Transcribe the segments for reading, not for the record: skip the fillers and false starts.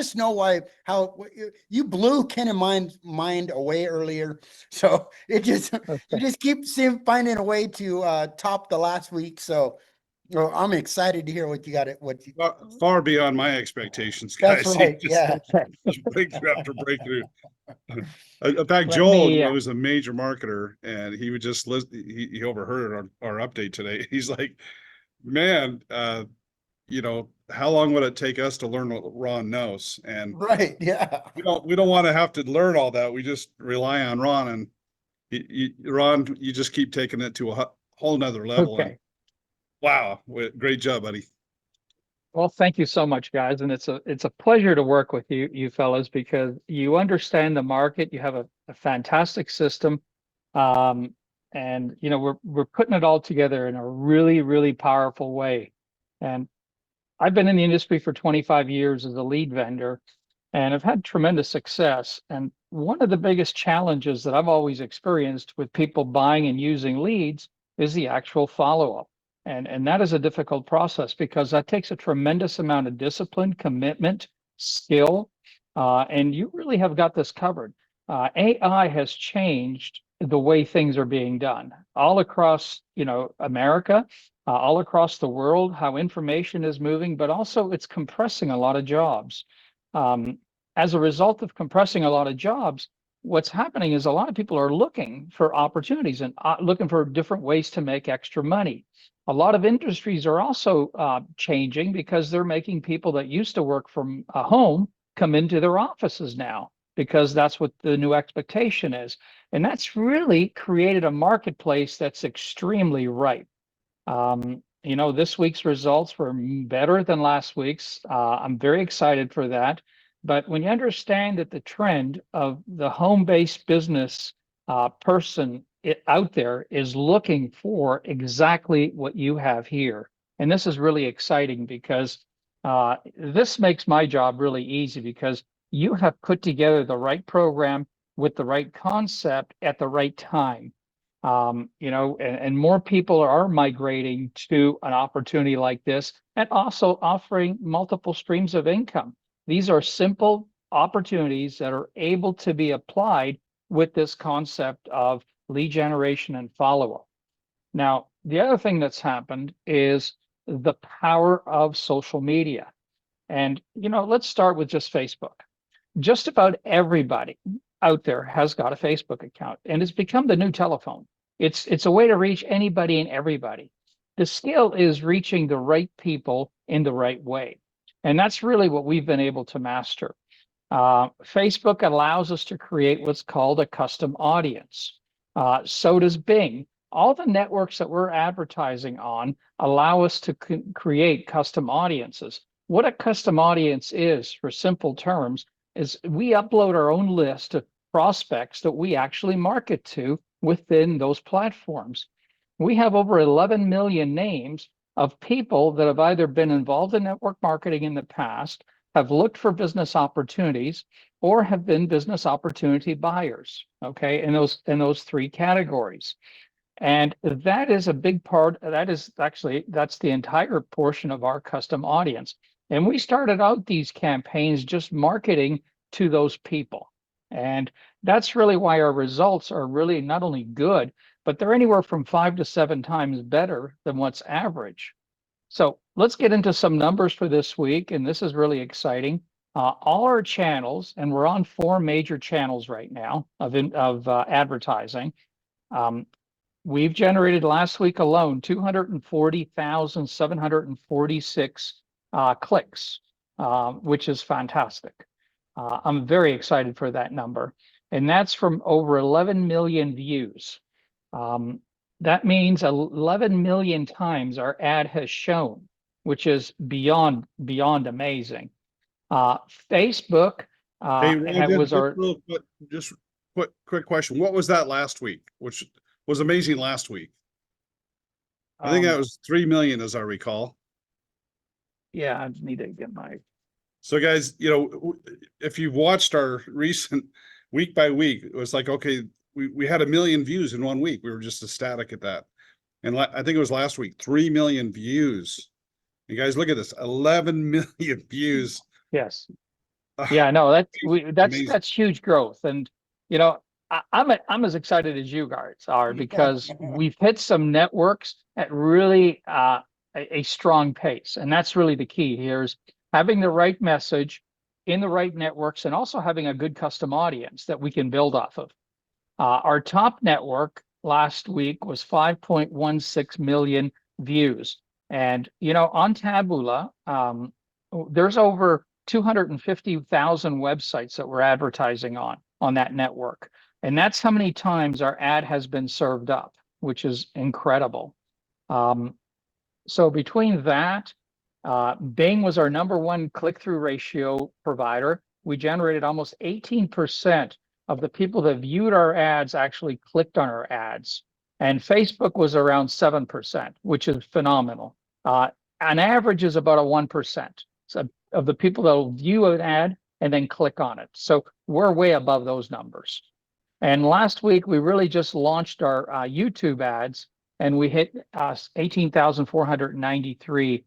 just know why, how you blew Ken and mind away earlier. So it just, you Okay. just keep finding a way to top the last week. So well, I'm excited to hear what you got it. Far beyond my expectations, That's guys. He right. just, Yeah. just breakthrough after breakthrough. In fact, Let Joel, me, was a major marketer, and he would just listen. He overheard our update today. He's like, "Man, how long would it take us to learn what Ron knows?" And Right. Yeah. we don't want to have to learn all that. We just rely on Ron, and Ron, you just keep taking it to a whole nother level. And okay. wow, great job, buddy. Well, thank you so much, guys. And it's a pleasure to work with you fellas, because you understand the market. You have a fantastic system. Um, and we're putting it all together in a really, really powerful way. And I've been in the industry for 25 years as a lead vendor, and I've had tremendous success. And one of the biggest challenges that I've always experienced with people buying and using leads is the actual follow-up. And that is a difficult process, because that takes a tremendous amount of discipline, commitment, skill, and you really have got this covered. AI has changed the way things are being done all across, America, all across the world, how information is moving, but also it's compressing a lot of jobs. Um, as a result of compressing a lot of jobs, what's happening is a lot of people are looking for opportunities and looking for different ways to make extra money. A lot of industries are also changing, because they're making people that used to work from home come into their offices now, because that's what the new expectation is. And that's really created a marketplace that's extremely ripe. This week's results were better than last week's. I'm very excited for that. But when you understand that the trend of the home-based business person out there is looking for exactly what you have here. And this is really exciting, because this makes my job really easy, because you have put together the right program with the right concept at the right time. And more people are migrating to an opportunity like this, and also offering multiple streams of income. These are simple opportunities that are able to be applied with this concept of lead generation and follow-up. Now, the other thing that's happened is the power of social media. And, let's start with just Facebook. Just about everybody out there has got a Facebook account, and it's become the new telephone. It's a way to reach anybody and everybody. The skill is reaching the right people in the right way. And that's really what we've been able to master. Facebook allows us to create what's called a custom audience. So does Bing. All the networks that we're advertising on allow us to create custom audiences. What a custom audience is, for simple terms, is we upload our own list of prospects that we actually market to within those platforms. We have over 11 million names of people that have either been involved in network marketing in the past, have looked for business opportunities, or have been business opportunity buyers, okay, in those three categories. And that is a big part. That's the entire portion of our custom audience. And we started out these campaigns just marketing to those people. And that's really why our results are really not only good, but they're anywhere from 5 to 7 times better than what's average. So let's get into some numbers for this week. And this is really exciting. All our channels, and we're on 4 major channels right now of advertising. We've generated last week alone 240,746 clicks, which is fantastic. I'm very excited for that number. And that's from over 11 million views. That means 11 million times our ad has shown, which is beyond amazing. Facebook Hey, was our. just quick question. What was that last week? Which was amazing last week? I think that was 3 million, as I recall. Yeah, I need to get my. So guys, if you've watched our recent week by week, it was like, okay, we had 1 million views in 1 week. We were just ecstatic at that. And I think it was last week, 3 million views. You guys, look at this, 11 million views. Yes. Yeah, no, Amazing. that's huge growth. And you know, I'm as excited as you guys are because we've hit some networks at really a strong pace. And that's really the key here is having the right message in the right networks and also having a good custom audience that we can build off of. Our top network last week was 5.16 million views. And, you know, on Taboola, there's over 250,000 websites that we're advertising on that network. And that's how many times our ad has been served up, which is incredible. So between that, Bing was our #1 click-through ratio provider. We generated almost 18% of the people that viewed our ads actually clicked on our ads. And Facebook was around 7%, which is phenomenal. On average is about a 1%. So of the people that will view an ad and then click on it. So we're way above those numbers. And last week, we really just launched our YouTube ads, and we hit 18,493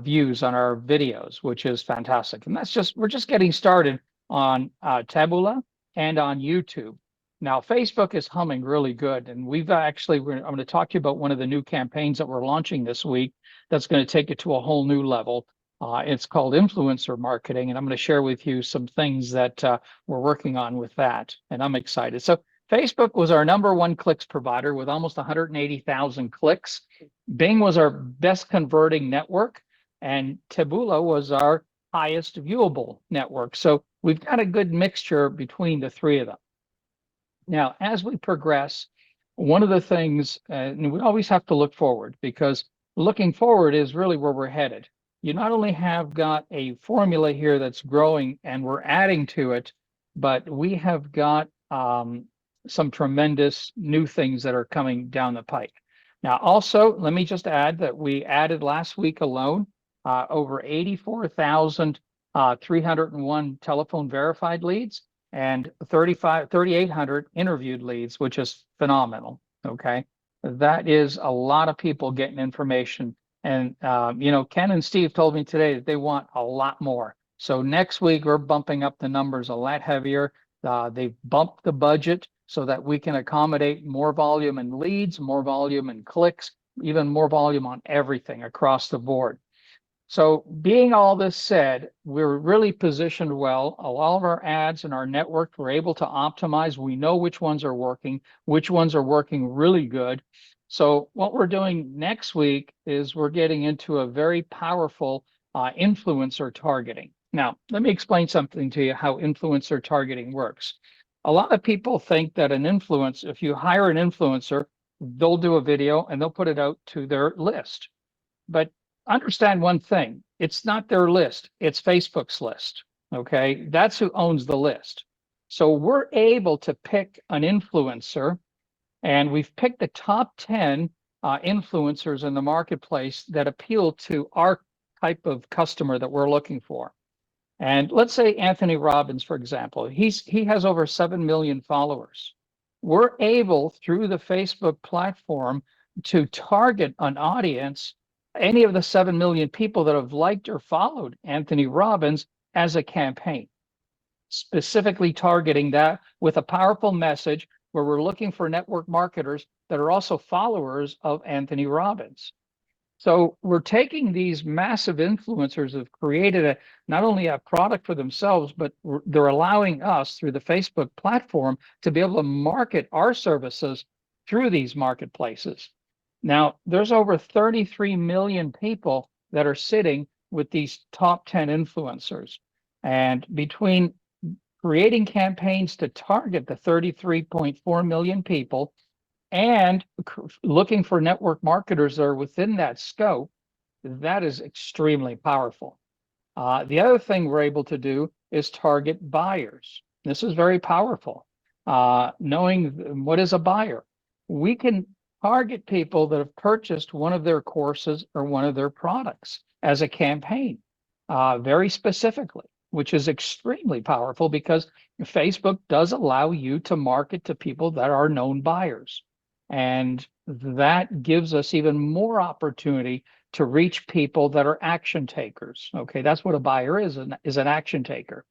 views on our videos, which is fantastic. And we're just getting started on Taboola and on YouTube. Now, Facebook is humming really good. And I'm going to talk to you about one of the new campaigns that we're launching this week that's going to take it to a whole new level. It's called influencer marketing, and I'm going to share with you some things that we're working on with that, and I'm excited. So Facebook was our #1 clicks provider with almost 180,000 clicks. Bing was our best converting network, and Taboola was our highest viewable network. So we've got a good mixture between the three of them. Now, as we progress, one of the things, and we always have to look forward because looking forward is really where we're headed. You not only have got a formula here that's growing and we're adding to it, but we have got some tremendous new things that are coming down the pike. Now, also, let me just add that we added last week alone over 84,301 telephone verified leads and 3,800 interviewed leads, which is phenomenal. Okay, that is a lot of people getting information. And, you know, Ken and Steve told me today that they want a lot more. So next week, we're bumping up the numbers a lot heavier. They've bumped the budget so that we can accommodate more volume in leads, more volume in clicks, even more volume on everything across the board. So being all this said, we're really positioned well. All of our ads and our network, we're able to optimize. We know which ones are working really good. So what we're doing next week is we're getting into a very powerful influencer targeting. Now, let me explain something to you how influencer targeting works. A lot of people think that if you hire an influencer, they'll do a video and they'll put it out to their list. But understand one thing, it's not their list, it's Facebook's list. Okay, that's who owns the list. So we're able to pick an influencer, and we've picked the top 10 influencers in the marketplace that appeal to our type of customer that we're looking for. And let's say Anthony Robbins, for example, he has over 7 million followers. We're able through the Facebook platform to target an audience, any of the 7 million people that have liked or followed Anthony Robbins as a campaign, specifically targeting that with a powerful message where we're looking for network marketers that are also followers of Anthony Robbins. So we're taking these massive influencers who've created not only a product for themselves, but they're allowing us through the Facebook platform to be able to market our services through these marketplaces. Now, there's over 33 million people that are sitting with these top 10 influencers. And between creating campaigns to target the 33.4 million people and looking for network marketers that are within that scope, that is extremely powerful. The other thing we're able to do is target buyers. This is very powerful. Knowing what is a buyer, we can target people that have purchased one of their courses or one of their products as a campaign, very specifically, which is extremely powerful because Facebook does allow you to market to people that are known buyers. And that gives us even more opportunity to reach people that are action takers. Okay, that's what a buyer is an action taker.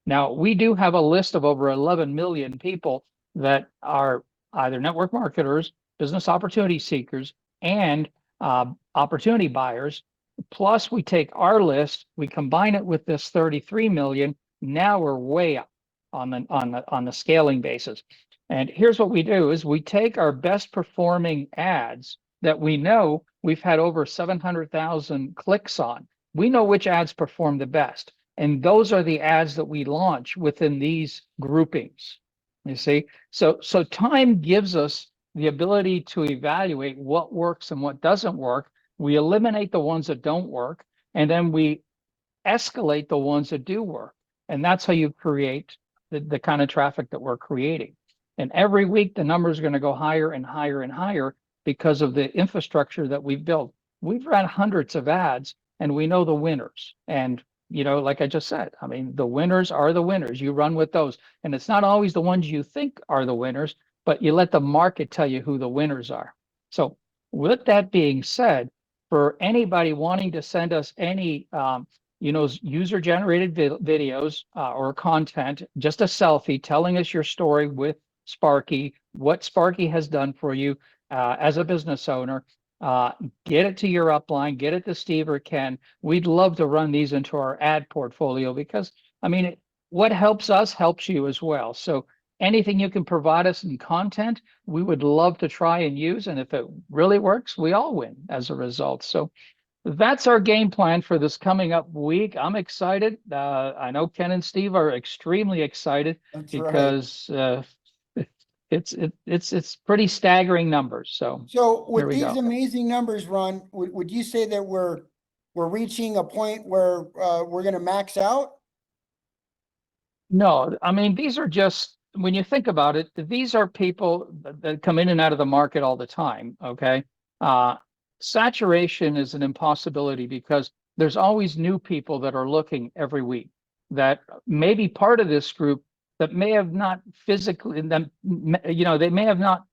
Now, we do have a list of over 11 million people that are either network marketers, business opportunity seekers, and opportunity buyers. Plus, we take our list, we combine it with this 33 million. Now we're way up on the scaling basis. And here's what we do is we take our best performing ads that we know we've had over 700,000 clicks on. We know which ads perform the best. And those are the ads that we launch within these groupings. You see, so time gives us the ability to evaluate what works and what doesn't work. We eliminate the ones that don't work, and then we escalate the ones that do work. And that's how you create the kind of traffic that we're creating. And every week, the number is going to go higher and higher and higher because of the infrastructure that we've built. We've run hundreds of ads, and we know the winners. And like I just said, I mean, the winners are the winners. You run with those. And it's not always the ones you think are the winners, but you let the market tell you who the winners are. So with that being said, for anybody wanting to send us any user-generated videos or content, just a selfie telling us your story with Sparky, what Sparky has done for you as a business owner, get it to your upline, get it to Steve or Ken. We'd love to run these into our ad portfolio because, I mean, what helps us helps you as well. So anything you can provide us in content, we would love to try and use. And if it really works, we all win as a result. So that's our game plan for this coming up week. I'm excited. I know Ken and Steve are extremely excited. That's because it's pretty staggering numbers. So with these amazing numbers, Ron, would you say that we're reaching a point where we're going to max out? No, I mean, these are just, when you think about it, these are people that come in and out of the market all the time. Okay. Saturation is an impossibility because there's always new people that are looking every week that may be part of this group that may have not physically, they may have not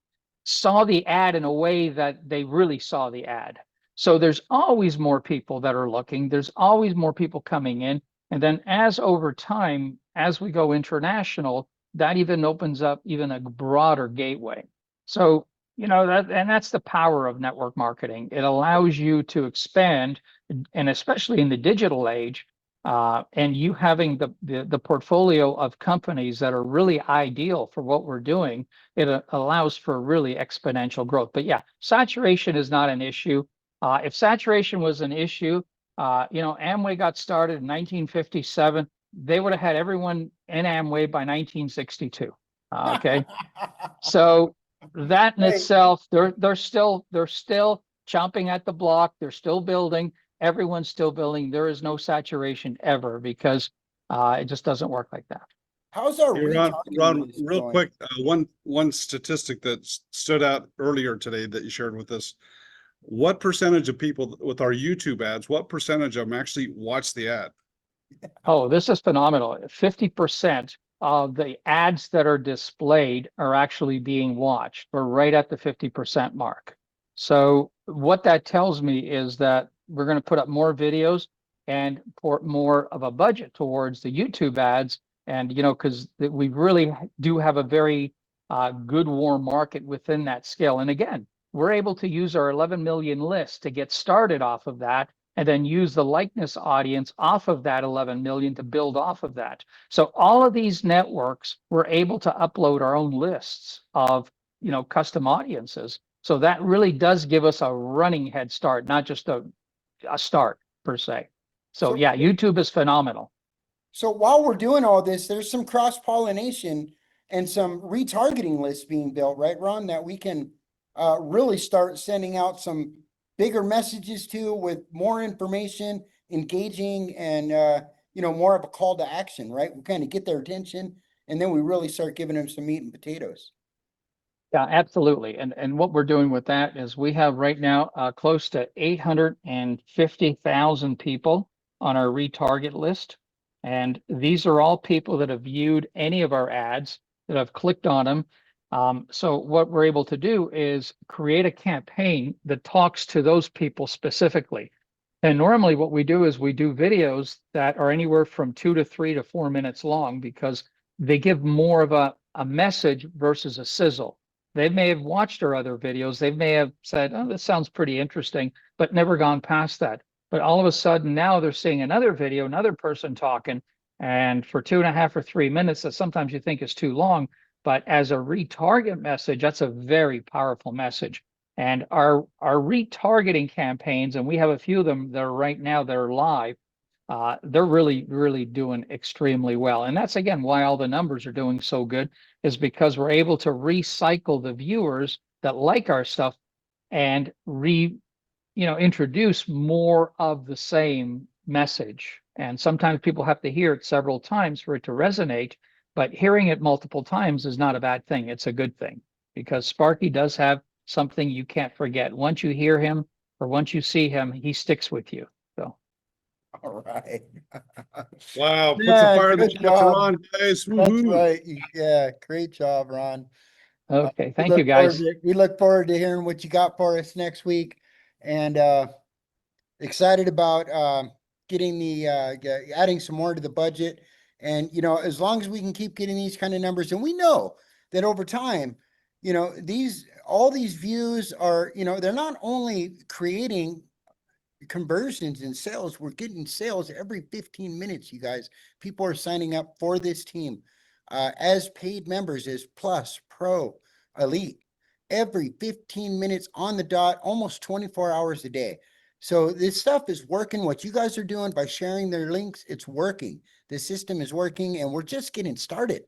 saw the ad in a way that they really saw the ad. So there's always more people that are looking. There's always more people coming in. And then as over time, as we go international, that even opens up even a broader gateway. So, that's the power of network marketing. It allows you to expand, and especially in the digital age, and you having the portfolio of companies that are really ideal for what we're doing, it allows for really exponential growth. But yeah, saturation is not an issue. If saturation was an issue, Amway got started in 1957. They would have had everyone in Amway by 1962. Okay, so that in itself, they're still chomping at the block. They're still building. Everyone's still building. There is no saturation ever because it just doesn't work like that. How's our Ron, real quick, one statistic that stood out earlier today that you shared with us. What percentage of people with our YouTube ads, what percentage of them actually watch the ad? Oh, this is phenomenal. 50% of the ads that are displayed are actually being watched. We're right at the 50% mark. So what that tells me is that we're going to put up more videos and put more of a budget towards the YouTube ads. And, because we really do have a very good warm market within that scale. And again, we're able to use our 11 million list to get started off of that, and then use the likeness audience off of that 11 million to build off of that. So all of these networks, we're able to upload our own lists of, custom audiences. So that really does give us a running head start, not just a start per se. So yeah, YouTube is phenomenal. So while we're doing all this, there's some cross-pollination and some retargeting lists being built, right, Ron, that we can really start sending out some bigger messages to, with more information, engaging, and more of a call to action, right? We kind of get their attention, and then we really start giving them some meat and potatoes. Yeah, absolutely. And what we're doing with that is we have right now close to 850,000 people on our retarget list. And these are all people that have viewed any of our ads, that have clicked on them. So what we're able to do is create a campaign that talks to those people specifically. And normally what we do is we do videos that are anywhere from 2 to 3 to 4 minutes long because they give more of a message versus a sizzle. They may have watched our other videos. They may have said, oh, this sounds pretty interesting, but never gone past that. But all of a sudden now they're seeing another video, another person talking, and for 2.5 or 3 minutes, that sometimes you think is too long. But as a retarget message, that's a very powerful message. And our retargeting campaigns, and we have a few of them that are right now that are live, they're really doing extremely well. And that's again why all the numbers are doing so good, is because we're able to recycle the viewers that like our stuff and introduce more of the same message. And sometimes people have to hear it several times for it to resonate, but hearing it multiple times is not a bad thing. It's a good thing, because Sparky does have something you can't forget. Once you hear him or once you see him, he sticks with you. So, All right. Wow, put Yeah, some fire in the good chat job. for Ron, guys. That's Woohoo. right. Yeah, great job, Ron. okay. Thank you, guys. We look forward to hearing what you got for us next week, and excited about getting adding some more to the budget. And as long as we can keep getting these kind of numbers, and we know that over time, all these views are, they're not only creating conversions and sales. We're getting sales every 15 minutes, you guys. People are signing up for this team as paid members, as Plus, Pro, Elite, every 15 minutes on the dot, almost 24 hours a day. So this stuff is working. What you guys are doing by sharing their links, it's working. The system is working, and we're just getting started.